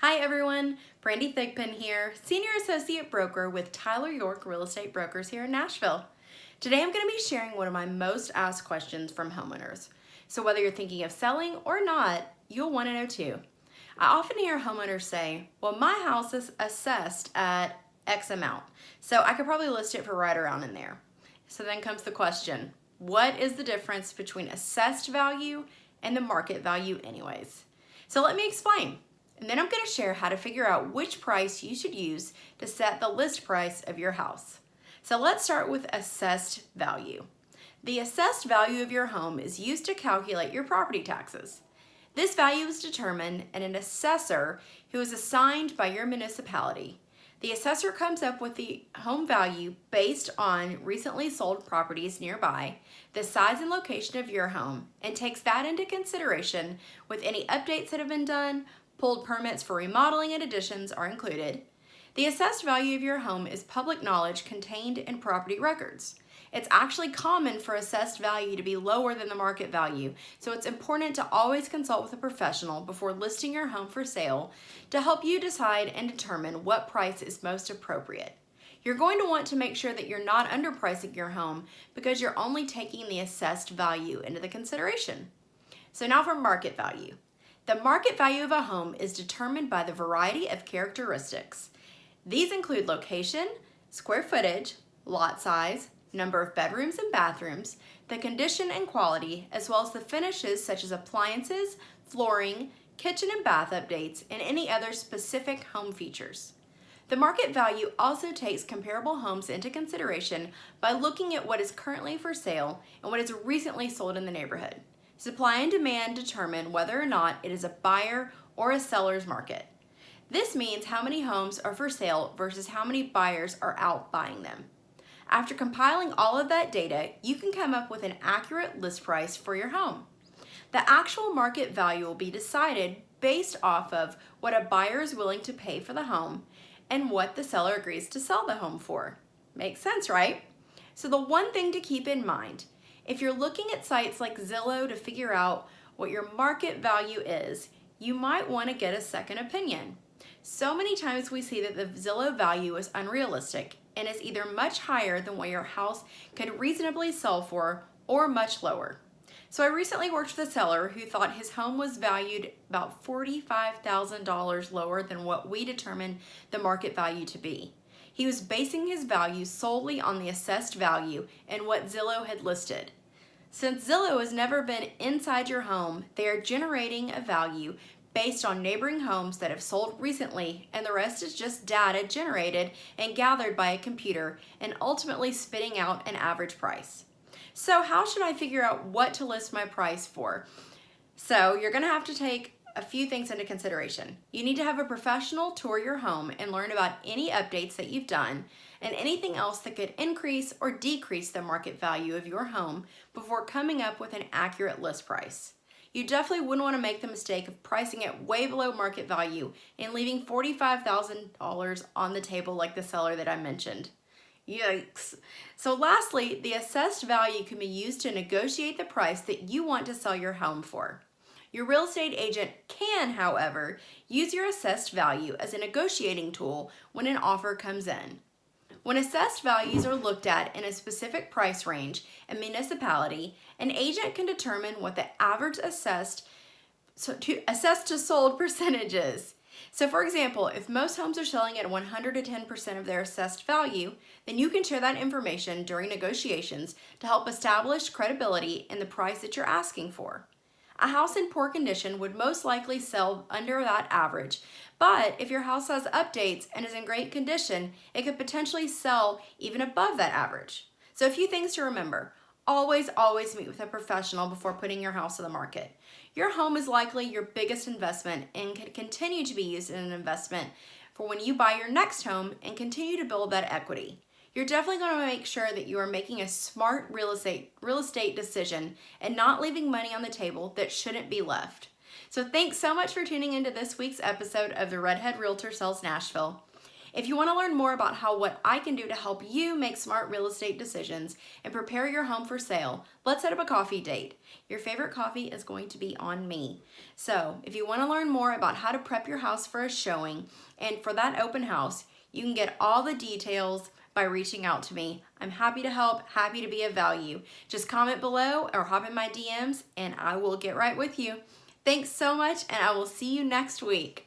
Hi everyone, Brandy Thigpen here, Senior Associate Broker with Tyler York Real Estate Brokers here in Nashville. Today I'm going to be sharing one of my most asked questions from homeowners. So whether you're thinking of selling or not, you'll want to know too. I often hear homeowners say, well, my house is assessed at X amount, so I could probably list it for right around in there. So then comes the question, what is the difference between assessed value and the market value anyways? So let me explain. And then I'm going to share how to figure out which price you should use to set the list price of your house. So let's start with assessed value. The assessed value of your home is used to calculate your property taxes. This value is determined and an assessor who is assigned by your municipality. The assessor comes up with the home value based on recently sold properties nearby, the size and location of your home, and takes that into consideration with any updates that have been done. Pulled permits for remodeling and additions are included. The assessed value of your home is public knowledge contained in property records. It's actually common for assessed value to be lower than the market value, so it's important to always consult with a professional before listing your home for sale to help you decide and determine what price is most appropriate. You're going to want to make sure that you're not underpricing your home because you're only taking the assessed value into the consideration. So now for market value. The market value of a home is determined by the variety of characteristics. These include location, square footage, lot size, number of bedrooms and bathrooms, the condition and quality, as well as the finishes such as appliances, flooring, kitchen and bath updates, and any other specific home features. The market value also takes comparable homes into consideration by looking at what is currently for sale and what is recently sold in the neighborhood. Supply and demand determine whether or not it is a buyer or a seller's market. This means how many homes are for sale versus how many buyers are out buying them. After compiling all of that data, you can come up with an accurate list price for your home. The actual market value will be decided based off of what a buyer is willing to pay for the home and what the seller agrees to sell the home for. Makes sense, right? So the one thing to keep in mind, if you're looking at sites like Zillow to figure out what your market value is, you might want to get a second opinion. So many times we see that the Zillow value is unrealistic and is either much higher than what your house could reasonably sell for or much lower. So I recently worked with a seller who thought his home was valued about $45,000 lower than what we determined the market value to be. He was basing his value solely on the assessed value and what Zillow had listed. Since Zillow has never been inside your home, they are generating a value based on neighboring homes that have sold recently, and the rest is just data generated and gathered by a computer and ultimately spitting out an average price. So how should I figure out what to list my price for? So you're going to have to take a few things into consideration. You need to have a professional tour your home and learn about any updates that you've done and anything else that could increase or decrease the market value of your home before coming up with an accurate list price. You definitely wouldn't want to make the mistake of pricing it way below market value and leaving $45,000 on the table like the seller that I mentioned. Yikes. So lastly, the assessed value can be used to negotiate the price that you want to sell your home for. Your real estate agent can, however, use your assessed value as a negotiating tool when an offer comes in. When assessed values are looked at in a specific price range and municipality, an agent can determine what the average assessed to sold percentage is. So for example, if most homes are selling at 110% of their assessed value, then you can share that information during negotiations to help establish credibility in the price that you're asking for. A house in poor condition would most likely sell under that average, but if your house has updates and is in great condition, it could potentially sell even above that average. So a few things to remember. Always meet with a professional before putting your house on the market. Your home is likely your biggest investment and can continue to be used in an investment for when you buy your next home and continue to build that equity. You're definitely going to make sure that you are making a smart real estate decision and not leaving money on the table that shouldn't be left. So thanks so much for tuning into this week's episode of the Redhead Realtor Sells Nashville. If you want to learn more about what I can do to help you make smart real estate decisions and prepare your home for sale, let's set up a coffee date. Your favorite coffee is going to be on me. So if you want to learn more about how to prep your house for a showing and for that open house, you can get all the details by reaching out to me. I'm happy to help, happy to be of value. Just comment below or hop in my DMs and I will get right with you. Thanks so much, and I will see you next week.